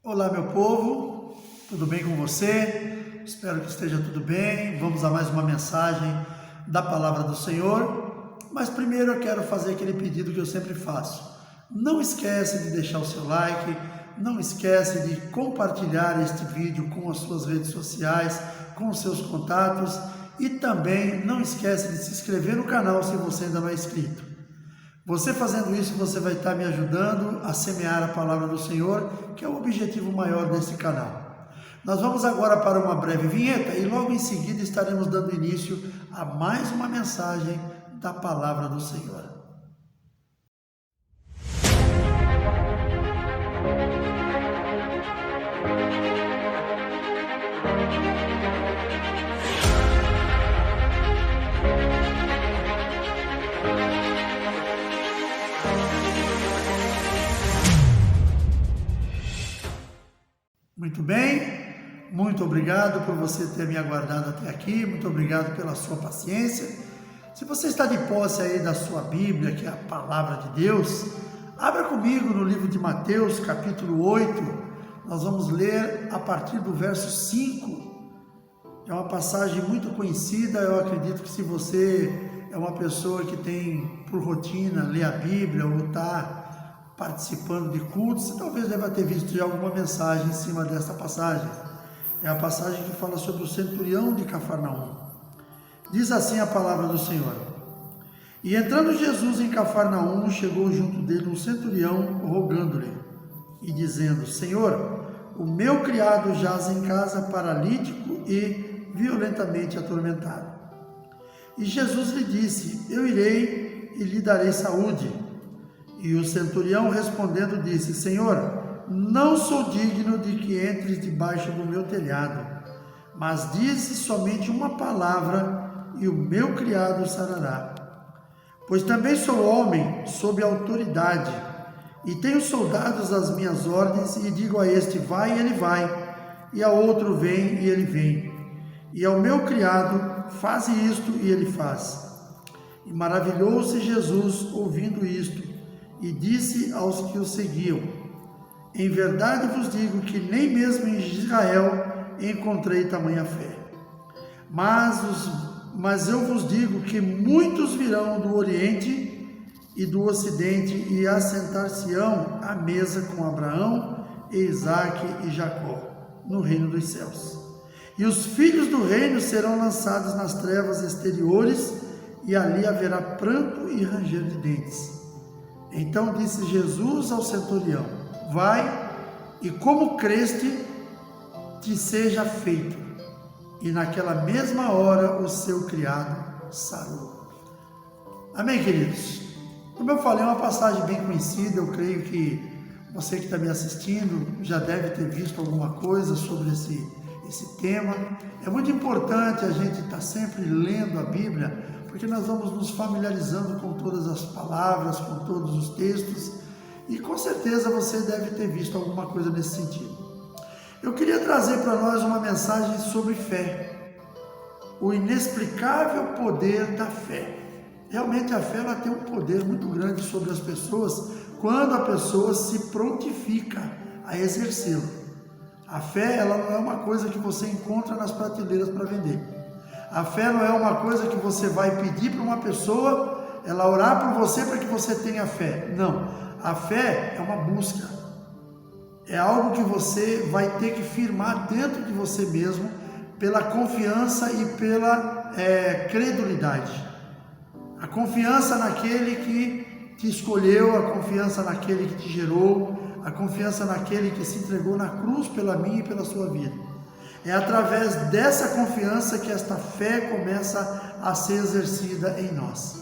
Olá, meu povo, tudo bem com você? Espero que esteja tudo bem. Vamos a mais uma mensagem da Palavra do Senhor. Mas primeiro eu quero fazer aquele pedido que eu sempre faço. Não esquece de deixar o seu like, não esquece de compartilhar este vídeo com as suas redes sociais, com os seus contatos e também não esquece de se inscrever no canal se você ainda não é inscrito. Você fazendo isso, você vai estar me ajudando a semear a palavra do Senhor, que é o objetivo maior desse canal. Nós vamos agora para uma breve vinheta e logo em seguida estaremos dando início a mais uma mensagem da palavra do Senhor. Muito bem, muito obrigado por você ter me aguardado até aqui, muito obrigado pela sua paciência. Se você está de posse aí da sua Bíblia, que é a Palavra de Deus, abra comigo no livro de Mateus, capítulo 8, nós vamos ler a partir do verso 5. É uma passagem muito conhecida, eu acredito que se você é uma pessoa que tem por rotina ler a Bíblia ou está participando de cultos, você talvez deva ter visto já alguma mensagem em cima desta passagem. É a passagem que fala sobre o centurião de Cafarnaum. Diz assim a palavra do Senhor: E entrando Jesus em Cafarnaum, chegou junto dele um centurião, rogando-lhe e dizendo: Senhor, o meu criado jaz em casa paralítico e violentamente atormentado. E Jesus lhe disse: Eu irei e lhe darei saúde. E o centurião respondendo disse: Senhor, não sou digno de que entres debaixo do meu telhado, mas dize somente uma palavra e o meu criado sarará. Pois também sou homem sob autoridade, e tenho soldados às minhas ordens, e digo a este: vai, e ele vai, e a outro: vem, e ele vem, e ao meu criado: faze isto, e ele faz. E maravilhou-se Jesus ouvindo isto, e disse aos que o seguiam: Em verdade vos digo que nem mesmo em Israel encontrei tamanha fé. Mas eu vos digo que muitos virão do Oriente e do Ocidente e assentar-se-ão à mesa com Abraão, Isaque e Jacó, no reino dos céus. E os filhos do reino serão lançados nas trevas exteriores, e ali haverá pranto e ranger de dentes. Então disse Jesus ao centurião: Vai, e como creste, te seja feito. E naquela mesma hora o seu criado sarou. Amém, queridos? Como eu falei, é uma passagem bem conhecida. Eu creio que você que está me assistindo já deve ter visto alguma coisa sobre esse tema. É muito importante a gente estar sempre lendo a Bíblia, porque nós vamos nos familiarizando com todas as palavras, com todos os textos, e com certeza você deve ter visto alguma coisa nesse sentido. Eu queria trazer para nós uma mensagem sobre fé, o inexplicável poder da fé. Realmente a fé ela tem um poder muito grande sobre as pessoas quando a pessoa se prontifica a exercê-lo. A fé ela não é uma coisa que você encontra nas prateleiras para vender. A fé não é uma coisa que você vai pedir para uma pessoa, ela orar por você para que você tenha fé. Não, a fé é uma busca. É algo que você vai ter que firmar dentro de você mesmo pela confiança e pela credulidade. A confiança naquele que te escolheu, a confiança naquele que te gerou, a confiança naquele que se entregou na cruz pela minha e pela sua vida. É através dessa confiança que esta fé começa a ser exercida em nós.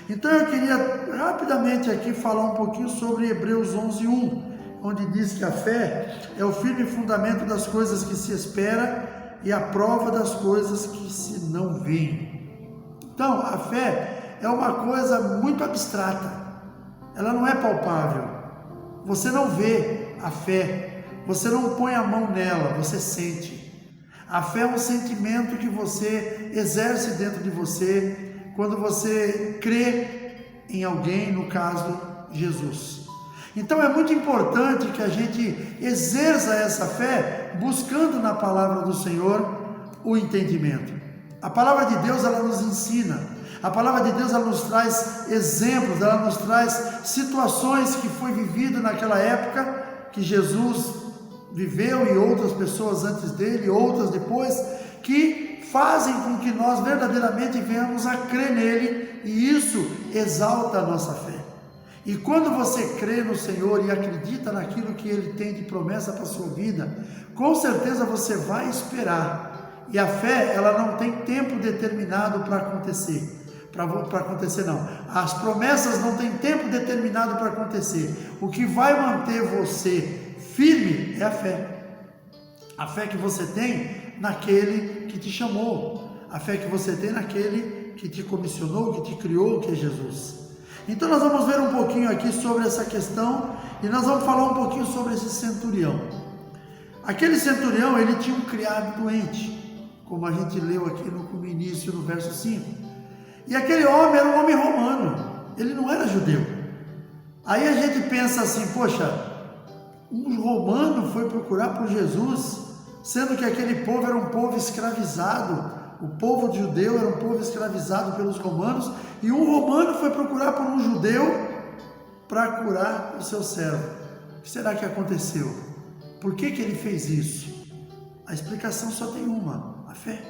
Então eu queria rapidamente aqui falar um pouquinho sobre Hebreus 11:1, onde diz que a fé é o firme fundamento das coisas que se espera e a prova das coisas que se não veem. Então a fé é uma coisa muito abstrata, ela não é palpável. Você não vê a fé, você não põe a mão nela, você sente. A fé é um sentimento que você exerce dentro de você quando você crê em alguém, no caso, Jesus. Então é muito importante que a gente exerça essa fé buscando na palavra do Senhor o entendimento. A palavra de Deus, ela nos ensina. A palavra de Deus, ela nos traz exemplos, ela nos traz situações que foi vivido naquela época que Jesus viveu e outras pessoas antes dele, outras depois, que fazem com que nós verdadeiramente venhamos a crer nele, e isso exalta a nossa fé. E quando você crê no Senhor e acredita naquilo que Ele tem de promessa para a sua vida, com certeza você vai esperar. E a fé, ela não tem tempo determinado para acontecer. Para acontecer não. As promessas não têm tempo determinado para acontecer. O que vai manter você firme é a fé. A fé que você tem naquele que te chamou. A fé que você tem naquele que te comissionou, que te criou, que é Jesus. Então nós vamos ver um pouquinho aqui sobre essa questão e nós vamos falar um pouquinho sobre esse centurião. Aquele centurião, ele tinha um criado doente, como a gente leu aqui no início, no verso 5. E aquele homem era um homem romano, ele não era judeu. Aí a gente pensa assim, poxa, um romano foi procurar por Jesus, sendo que aquele povo era um povo escravizado. O povo judeu era um povo escravizado pelos romanos, e um romano foi procurar por um judeu para curar o seu servo. O que será que aconteceu? Por que ele fez isso? A explicação só tem uma: a fé.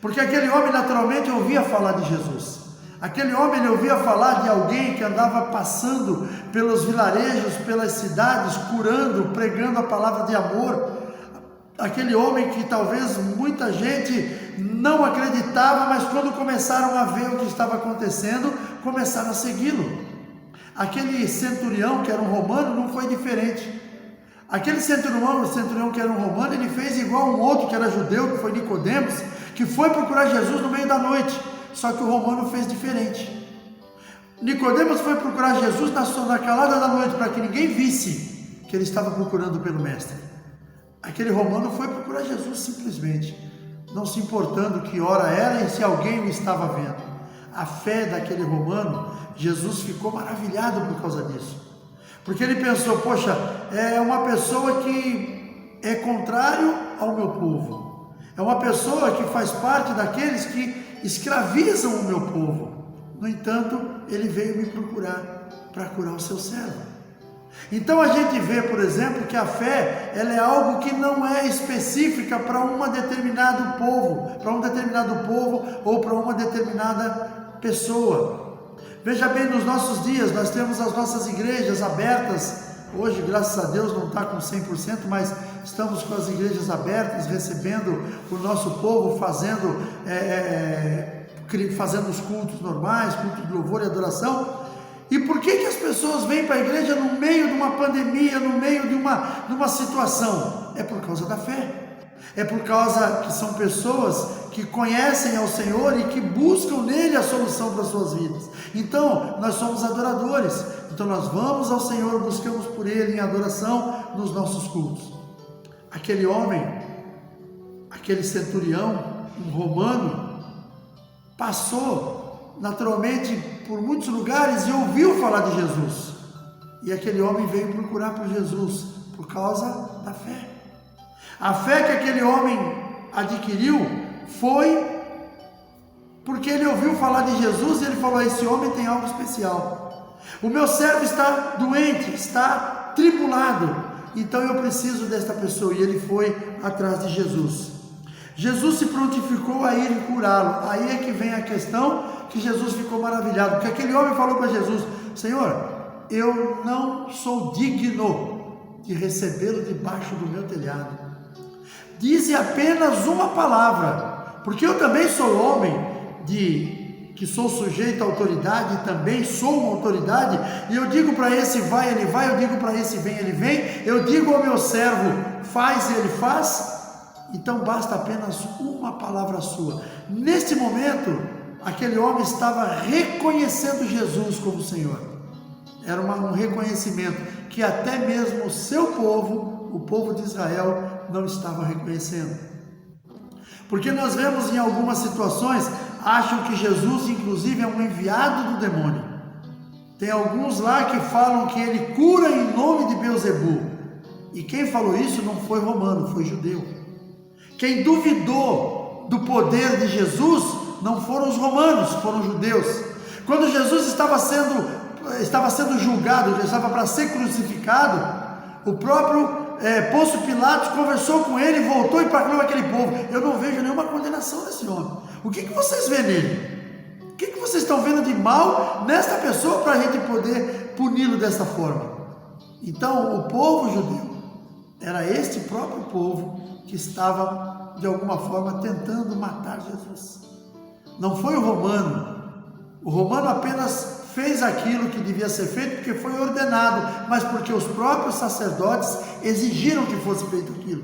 Porque aquele homem naturalmente ouvia falar de Jesus. Aquele homem, ele ouvia falar de alguém que andava passando pelos vilarejos, pelas cidades, curando, pregando a palavra de amor. Aquele homem que talvez muita gente não acreditava, mas quando começaram a ver o que estava acontecendo, começaram a segui-lo. Aquele centurião que era um romano não foi diferente. Aquele centurião que era um romano, ele fez igual um outro que era judeu, que foi Nicodemos, que foi procurar Jesus no meio da noite, só que o romano fez diferente. Nicodemos foi procurar Jesus na calada da noite, para que ninguém visse que ele estava procurando pelo mestre. Aquele romano foi procurar Jesus simplesmente, não se importando que hora era e se alguém o estava vendo. A fé daquele romano, Jesus ficou maravilhado por causa disso. Porque ele pensou, poxa, é uma pessoa que é contrário ao meu povo. É uma pessoa que faz parte daqueles que escravizam o meu povo. No entanto, ele veio me procurar para curar o seu servo. Então a gente vê, por exemplo, que a fé, ela é algo que não é específica para um determinado povo ou para uma determinada pessoa. Veja bem, nos nossos dias nós temos as nossas igrejas abertas. Hoje, graças a Deus, não está com 100%, mas estamos com as igrejas abertas, recebendo o nosso povo, fazendo os cultos normais, cultos de louvor e adoração. E por que as pessoas vêm para a igreja no meio de uma pandemia, no meio de uma situação? É por causa da fé. É por causa que são pessoas que conhecem ao Senhor e que buscam nele a solução para as suas vidas. Então, nós somos adoradores. Então, nós vamos ao Senhor, buscamos por Ele em adoração nos nossos cultos. Aquele homem, aquele centurião, um romano, passou naturalmente por muitos lugares e ouviu falar de Jesus. E aquele homem veio procurar por Jesus por causa da fé. A fé que aquele homem adquiriu foi porque ele ouviu falar de Jesus e ele falou: esse homem tem algo especial. O meu servo está doente, está tribulado, então eu preciso desta pessoa. E ele foi atrás de Jesus. Jesus se prontificou a ir curá-lo. Aí é que vem a questão que Jesus ficou maravilhado, porque aquele homem falou para Jesus: Senhor, eu não sou digno de recebê-lo debaixo do meu telhado. Dize apenas uma palavra, porque eu também sou homem que sou sujeito à autoridade, também sou uma autoridade, e eu digo para esse vai, ele vai, eu digo para esse vem, ele vem, eu digo ao meu servo faz, ele faz. Então basta apenas uma palavra sua. Neste momento, aquele homem estava reconhecendo Jesus como Senhor. Era um reconhecimento que até mesmo o seu povo, o povo de Israel, não estava reconhecendo. Porque nós vemos em algumas situações, acham que Jesus inclusive é um enviado do demônio. Tem alguns lá que falam que ele cura em nome de Beelzebul. E quem falou isso não foi romano, foi judeu. Quem duvidou do poder de Jesus não foram os romanos, foram os judeus. Quando Jesus estava sendo julgado, já estava para ser crucificado, o próprio Pôncio Pilatos conversou com ele, voltou e proclamou aquele povo: eu não vejo nenhuma condenação nesse homem. O que vocês veem nele? O que vocês estão vendo de mal nesta pessoa para a gente poder puni-lo dessa forma? Então o povo judeu era este próprio povo que estava de alguma forma tentando matar Jesus. Não foi o romano. O romano apenas fez aquilo que devia ser feito porque foi ordenado, mas porque os próprios sacerdotes exigiram que fosse feito aquilo.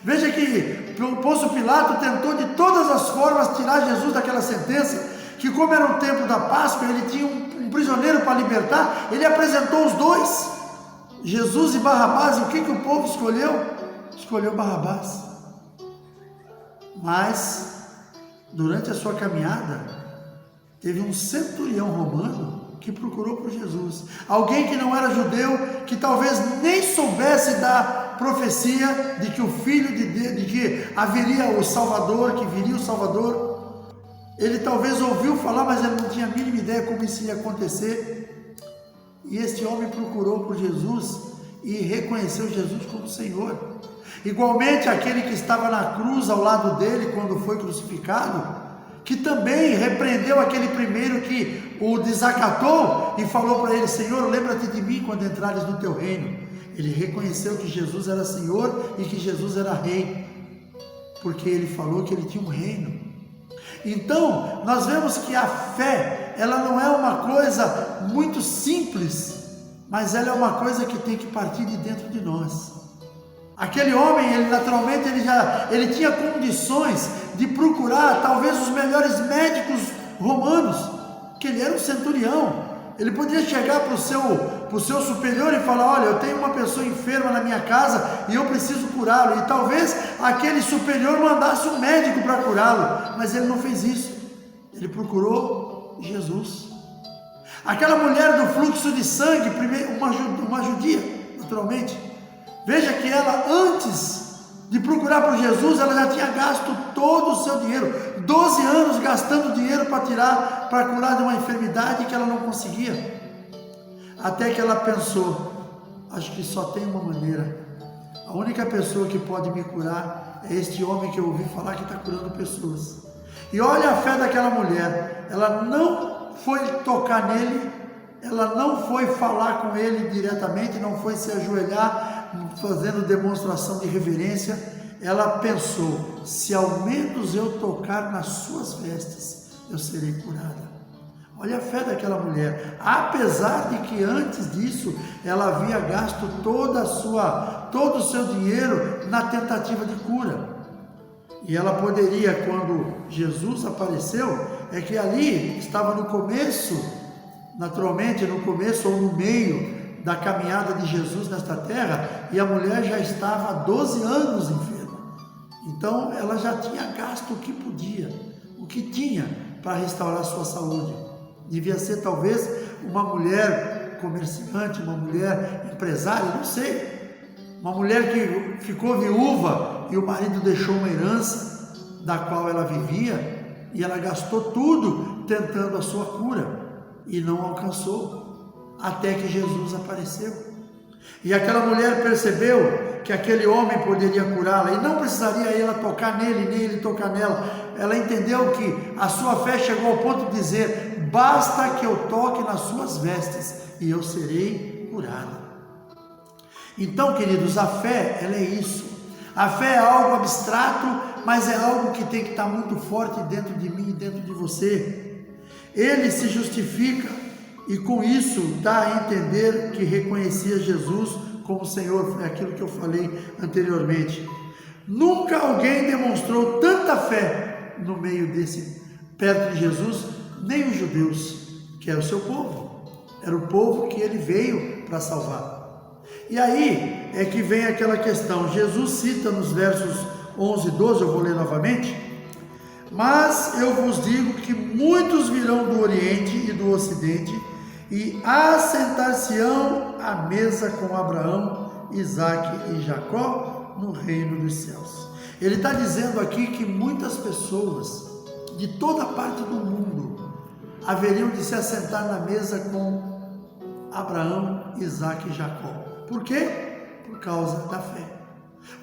Veja que Pôncio Pilato tentou de todas as formas tirar Jesus daquela sentença, que como era o tempo da Páscoa, ele tinha um prisioneiro para libertar, ele apresentou os dois, Jesus e Barrabás, e o que o povo escolheu? Escolheu Barrabás. Mas, durante a sua caminhada, teve um centurião romano que procurou por Jesus. Alguém que não era judeu, que talvez nem soubesse da profecia de que o Filho de Deus, de que haveria o Salvador, que viria o Salvador. Ele talvez ouviu falar, mas ele não tinha a mínima ideia como isso ia acontecer. E este homem procurou por Jesus e reconheceu Jesus como Senhor. Igualmente aquele que estava na cruz ao lado dele quando foi crucificado, que também repreendeu aquele primeiro que o desacatou e falou para ele: Senhor, lembra-te de mim quando entrares no teu reino. Ele reconheceu que Jesus era Senhor e que Jesus era Rei, porque ele falou que ele tinha um reino. Então, nós vemos que a fé, ela não é uma coisa muito simples, mas ela é uma coisa que tem que partir de dentro de nós. Aquele homem, ele tinha condições de procurar talvez os melhores médicos romanos, que ele era um centurião. Ele podia chegar para o seu superior e falar: olha, eu tenho uma pessoa enferma na minha casa e eu preciso curá-lo. E talvez aquele superior mandasse um médico para curá-lo, mas ele não fez isso. Ele procurou Jesus. Aquela mulher do fluxo de sangue, uma judia, naturalmente. Veja que ela, antes de procurar por Jesus, ela já tinha gasto todo o seu dinheiro, 12 anos gastando dinheiro para curar de uma enfermidade que ela não conseguia. Até que ela pensou: acho que só tem uma maneira. A única pessoa que pode me curar é este homem que eu ouvi falar que está curando pessoas. E olha a fé daquela mulher. Ela não foi tocar nele, ela não foi falar com ele diretamente, não foi se ajoelhar fazendo demonstração de reverência. Ela pensou: se ao menos eu tocar nas suas vestes, eu serei curada. Olha a fé daquela mulher, apesar de que antes disso ela havia gasto todo o seu dinheiro na tentativa de cura. E ela poderia, quando Jesus apareceu, é que ali estava no começo, naturalmente no começo ou no meio da caminhada de Jesus nesta terra, e a mulher já estava há 12 anos enferma. Então ela já tinha gasto o que podia, o que tinha para restaurar sua saúde. Devia ser talvez uma mulher comerciante, uma mulher empresária, não sei. Uma mulher que ficou viúva e o marido deixou uma herança da qual ela vivia, e ela gastou tudo tentando a sua cura e não alcançou, até que Jesus apareceu. E aquela mulher percebeu que aquele homem poderia curá-la e não precisaria ela tocar nele, nem ele tocar nela. Ela entendeu que a sua fé chegou ao ponto de dizer: basta que eu toque nas suas vestes e eu serei curada. Então, queridos, a fé, ela é isso. A fé é algo abstrato, mas é algo que tem que estar muito forte dentro de mim e dentro de você. Ele se justifica e com isso dá a entender que reconhecia Jesus como Senhor. Foi aquilo que eu falei anteriormente. Nunca alguém demonstrou tanta fé no meio perto de Jesus, nem os judeus, que é o seu povo. Era o povo que ele veio para salvar. E aí é que vem aquela questão. Jesus cita nos versos 11 e 12, eu vou ler novamente: mas eu vos digo que muitos virão do Oriente e do Ocidente e assentar-se-ão à mesa com Abraão, Isaque e Jacó no reino dos céus. Ele está dizendo aqui que muitas pessoas de toda parte do mundo haveriam de se assentar na mesa com Abraão, Isaque e Jacó. Por quê? Por causa da fé.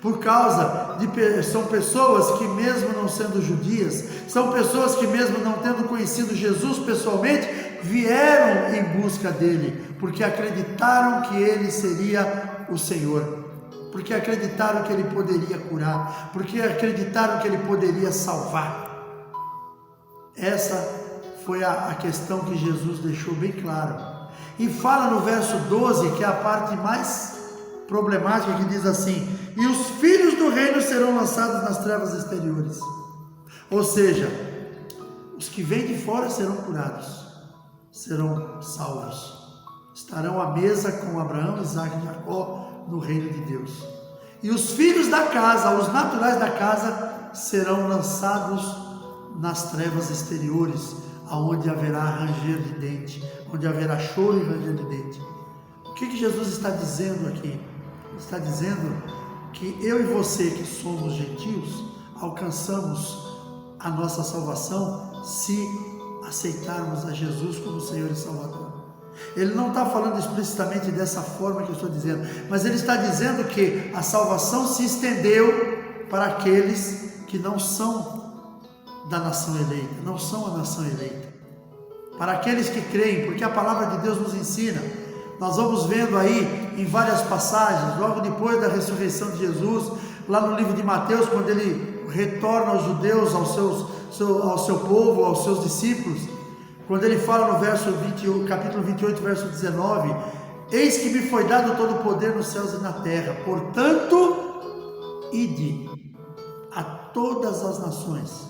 Por causa de são pessoas que, mesmo não sendo judias, são pessoas que, mesmo não tendo conhecido Jesus pessoalmente, vieram em busca dele, porque acreditaram que ele seria o Senhor, porque acreditaram que ele poderia curar, porque acreditaram que ele poderia salvar. Essa foi a questão que Jesus deixou bem claro. E fala no verso 12, que é a parte mais problemática, que diz assim: e os filhos do reino serão lançados nas trevas exteriores. Ou seja, os que vêm de fora serão curados, serão salvos, estarão à mesa com Abraão, Isaque e Jacó no reino de Deus. E os filhos da casa, os naturais da casa, serão lançados nas trevas exteriores, aonde haverá ranger de dente, onde haverá choro e ranger de dente. O que Jesus está dizendo aqui? Ele está dizendo que eu e você, que somos gentios, alcançamos a nossa salvação se aceitarmos a Jesus como Senhor e Salvador. Ele não está falando explicitamente dessa forma que eu estou dizendo, mas ele está dizendo que a salvação se estendeu para aqueles que não são da nação eleita, não são a nação eleita, para aqueles que creem, porque a palavra de Deus nos ensina. Nós vamos vendo aí em várias passagens, logo depois da ressurreição de Jesus, lá no livro de Mateus, quando ele retorna aos judeus, ao seu povo, aos seus discípulos, quando ele fala no capítulo 28, verso 19: eis que me foi dado todo o poder nos céus e na terra, portanto, ide a todas as nações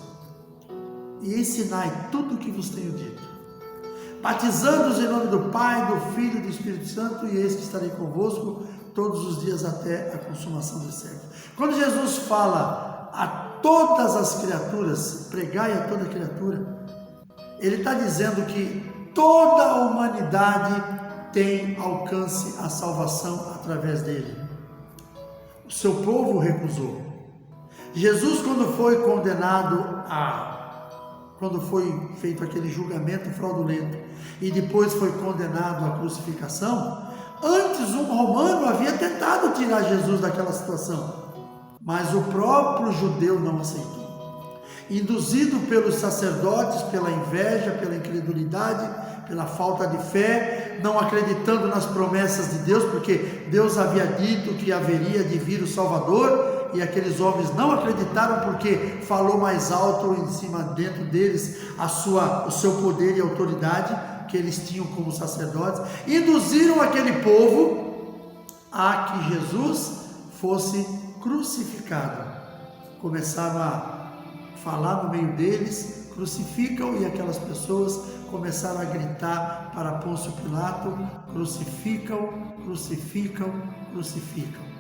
e ensinai tudo o que vos tenho dito, batizando-os em nome do Pai, do Filho e do Espírito Santo, e eis que estarei convosco todos os dias até a consumação dos séculos. Quando Jesus fala a todas as criaturas, pregai a toda criatura, ele está dizendo que toda a humanidade tem alcance à salvação através dele. O seu povo recusou. Jesus, quando foi condenado quando foi feito aquele julgamento fraudulento e depois foi condenado à crucificação, antes um romano havia tentado tirar Jesus daquela situação, mas o próprio judeu não aceitou. Induzido pelos sacerdotes, pela inveja, pela incredulidade, pela falta de fé, não acreditando nas promessas de Deus, porque Deus havia dito que haveria de vir o Salvador, e aqueles homens não acreditaram porque falou mais alto em cima, dentro deles, o seu poder e autoridade que eles tinham como sacerdotes. Induziram aquele povo a que Jesus fosse crucificado. Começaram a falar no meio deles: crucificam, e aquelas pessoas começaram a gritar para Pôncio Pilato: crucificam, crucificam, crucificam.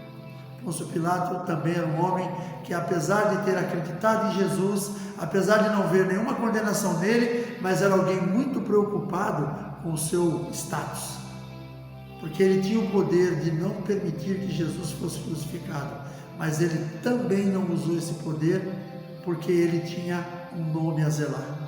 Pôncio Pilato também era um homem que, apesar de ter acreditado em Jesus, apesar de não ver nenhuma condenação nele, mas era alguém muito preocupado com o seu status, porque ele tinha o poder de não permitir que Jesus fosse crucificado, mas ele também não usou esse poder porque ele tinha um nome a zelar.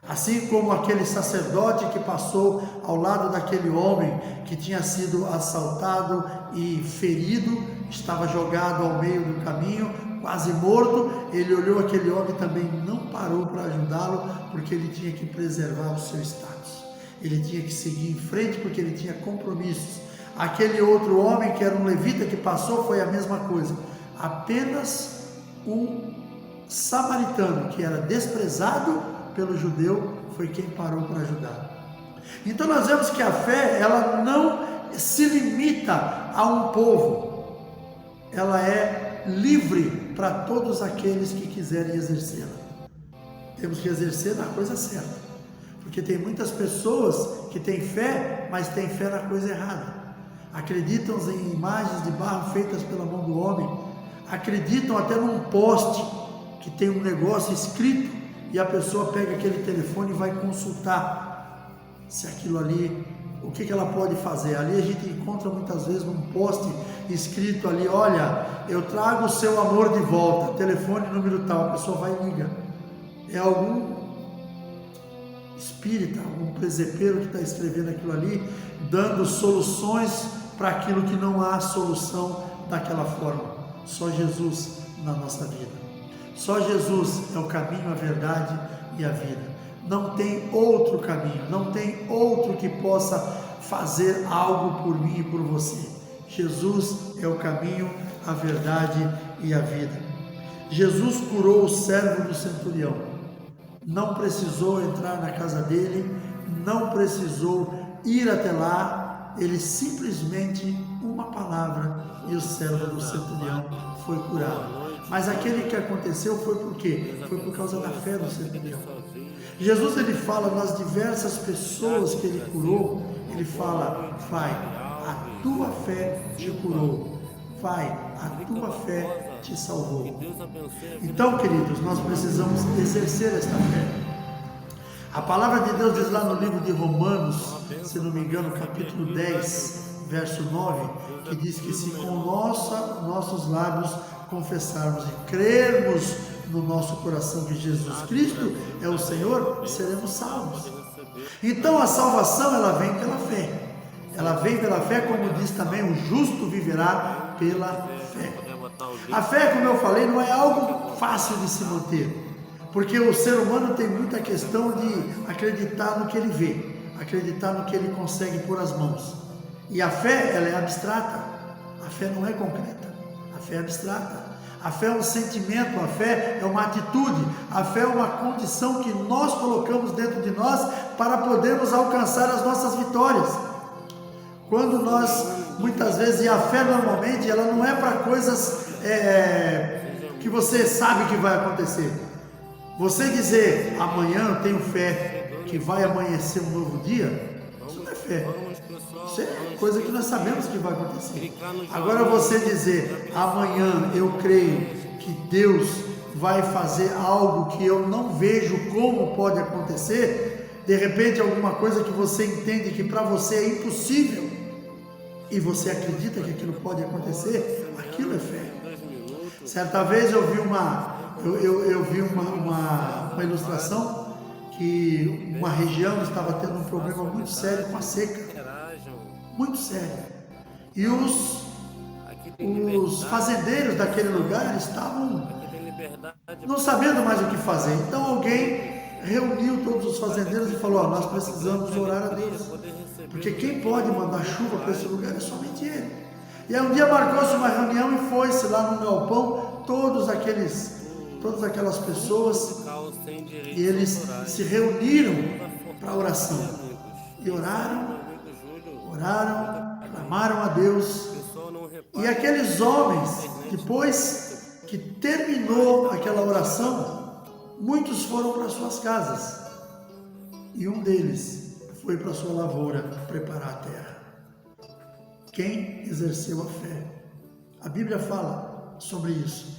Assim como aquele sacerdote que passou ao lado daquele homem que tinha sido assaltado e ferido, estava jogado ao meio do caminho, quase morto, ele olhou aquele homem e também não parou para ajudá-lo, porque ele tinha que preservar o seu status, ele tinha que seguir em frente porque ele tinha compromissos. Aquele outro homem que era um levita que passou, foi a mesma coisa. Apenas um samaritano que era desprezado pelo judeu foi quem parou para ajudar. Então nós vemos que a fé, ela não se limita a um povo, ela é livre para todos aqueles que quiserem exercê-la. Temos que exercer na coisa certa, porque tem muitas pessoas que têm fé, mas têm fé na coisa errada. Acreditam em imagens de barro feitas pela mão do homem, acreditam até num poste que tem um negócio escrito, e a pessoa pega aquele telefone e vai consultar se aquilo ali o que ela pode fazer? Ali a gente encontra muitas vezes num poste escrito ali, olha, eu trago o seu amor de volta, telefone número tal, a pessoa vai e liga. É algum espírita, algum presepeiro que está escrevendo aquilo ali, dando soluções para aquilo que não há solução daquela forma. Só Jesus na nossa vida. Só Jesus é o caminho, a verdade e a vida. Não tem outro caminho, não tem outro que possa fazer algo por mim e por você. Jesus é o caminho, a verdade e a vida. Jesus curou o servo do centurião. Não precisou entrar na casa dele, não precisou ir até lá, ele simplesmente, uma palavra, e o servo do centurião foi curado. Mas aquele que aconteceu foi por quê? Foi por causa da fé do centurião. Jesus, ele fala nas diversas pessoas que ele curou, ele fala, vai, a tua fé te curou, vai, a tua fé te salvou. Então, queridos, nós precisamos exercer esta fé. A palavra de Deus diz lá no livro de Romanos, se não me engano, capítulo 10, verso 9, que diz que se com nossos lábios confessarmos e crermos no nosso coração que Jesus Cristo é o Senhor, seremos salvos. Então a salvação, ela vem pela fé. Ela vem pela fé, como diz também, o justo viverá pela fé. A fé, como eu falei, não é algo fácil de se manter, porque o ser humano tem muita questão de acreditar no que ele vê, acreditar no que ele consegue pôr as mãos. E a fé, ela é abstrata. A fé não é concreta. A fé é abstrata. A fé é um sentimento, a fé é uma atitude, a fé é uma condição que nós colocamos dentro de nós para podermos alcançar as nossas vitórias. Quando nós, muitas vezes, e a fé normalmente, ela não é para coisas que você sabe que vai acontecer. Você dizer, amanhã eu tenho fé que vai amanhecer um novo dia, isso não é fé. Isso é coisa que nós sabemos que vai acontecer. Agora você dizer, amanhã eu creio que Deus vai fazer algo que eu não vejo como pode acontecer, de repente alguma coisa que você entende que para você é impossível, e você acredita que aquilo pode acontecer, aquilo é fé. Certa vez eu vi uma ilustração que uma região estava tendo um problema muito sério com a seca. Muito sério. E os fazendeiros daquele lugar estavam não sabendo mais o que fazer. Então alguém reuniu todos os fazendeiros e falou, nós precisamos orar a Deus, porque quem pode mandar chuva para esse lugar é somente Ele. E aí um dia marcou-se uma reunião e foi-se lá no galpão, todas aquelas pessoas, e eles se reuniram para oração. E oraram, clamaram a Deus, e aqueles homens, depois que terminou aquela oração, muitos foram para suas casas, e um deles foi para sua lavoura preparar a terra. Quem exerceu a fé? A Bíblia fala sobre isso.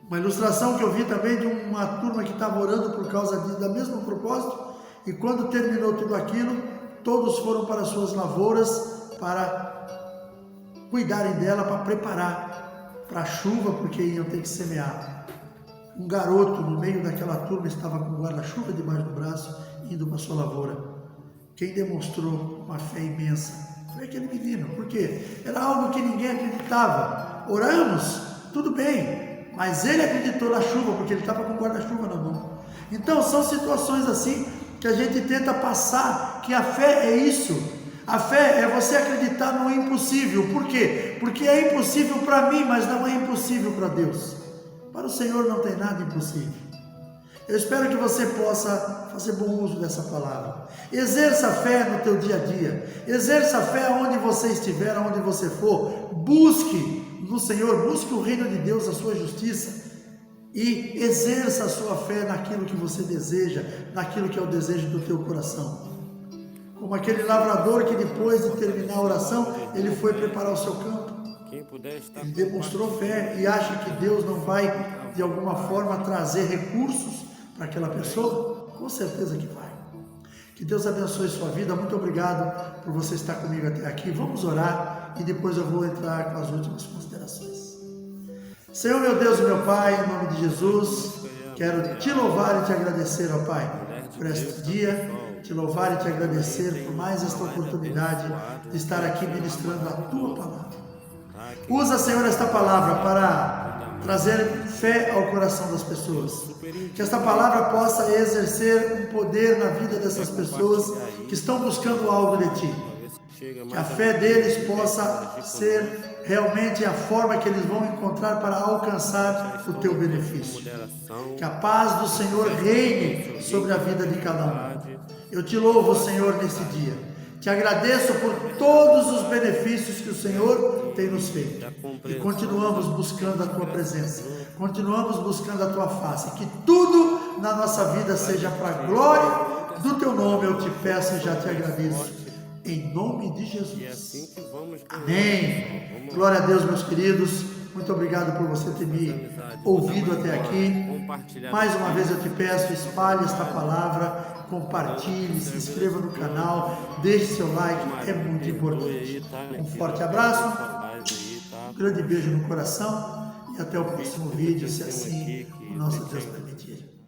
Uma ilustração que eu vi também de uma turma que estava orando por causa da mesmo propósito, e quando terminou tudo aquilo, todos foram para suas lavouras para cuidarem dela, para preparar para a chuva, porque iam ter que semear. Um garoto no meio daquela turma estava com um guarda-chuva debaixo do braço, indo para sua lavoura. Quem demonstrou uma fé imensa foi aquele menino, porque era algo que ninguém acreditava. Oramos, tudo bem, mas ele acreditou na chuva, porque ele estava com o guarda-chuva na mão. Então são situações assim que a gente tenta passar, que a fé é isso. A fé é você acreditar no impossível. Por quê? Porque é impossível para mim, mas não é impossível para Deus. Para o Senhor não tem nada impossível. Eu espero que você possa fazer bom uso dessa palavra. Exerça a fé no teu dia a dia. Exerça a fé onde você estiver, onde você for. Busque no Senhor, busque o reino de Deus, a sua justiça. E exerça a sua fé naquilo que você deseja, naquilo que é o desejo do teu coração. Como aquele lavrador que depois de terminar a oração, ele foi preparar o seu campo. Ele demonstrou fé e acha que Deus não vai de alguma forma trazer recursos para aquela pessoa? Com certeza que vai. Que Deus abençoe sua vida. Muito obrigado por você estar comigo até aqui. Vamos orar e depois eu vou entrar com as últimas considerações. Senhor, meu Deus e meu Pai, em nome de Jesus, quero te louvar e te agradecer, ó Pai, por este dia, te louvar e te agradecer por mais esta oportunidade de estar aqui ministrando a Tua Palavra. Usa, Senhor, esta palavra para trazer fé ao coração das pessoas. Que esta palavra possa exercer um poder na vida dessas pessoas que estão buscando algo de Ti. Que a fé deles possa ser realmente a forma que eles vão encontrar para alcançar o Teu benefício. Que a paz do Senhor reine sobre a vida de cada um. Eu te louvo, Senhor, nesse dia. Te agradeço por todos os benefícios que o Senhor tem nos feito. E continuamos buscando a Tua presença. Continuamos buscando a Tua face. Que tudo na nossa vida seja para a glória do Teu nome. Eu te peço e já te agradeço. Em nome de Jesus. Amém. Glória a Deus, meus queridos. Muito obrigado por você ter me ouvido até aqui. Mais uma vez eu te peço, espalhe esta palavra, compartilhe, se inscreva no canal, deixe seu like, é muito importante. Um forte abraço, um grande beijo no coração e até o próximo vídeo, se assim o nosso Deus permitir.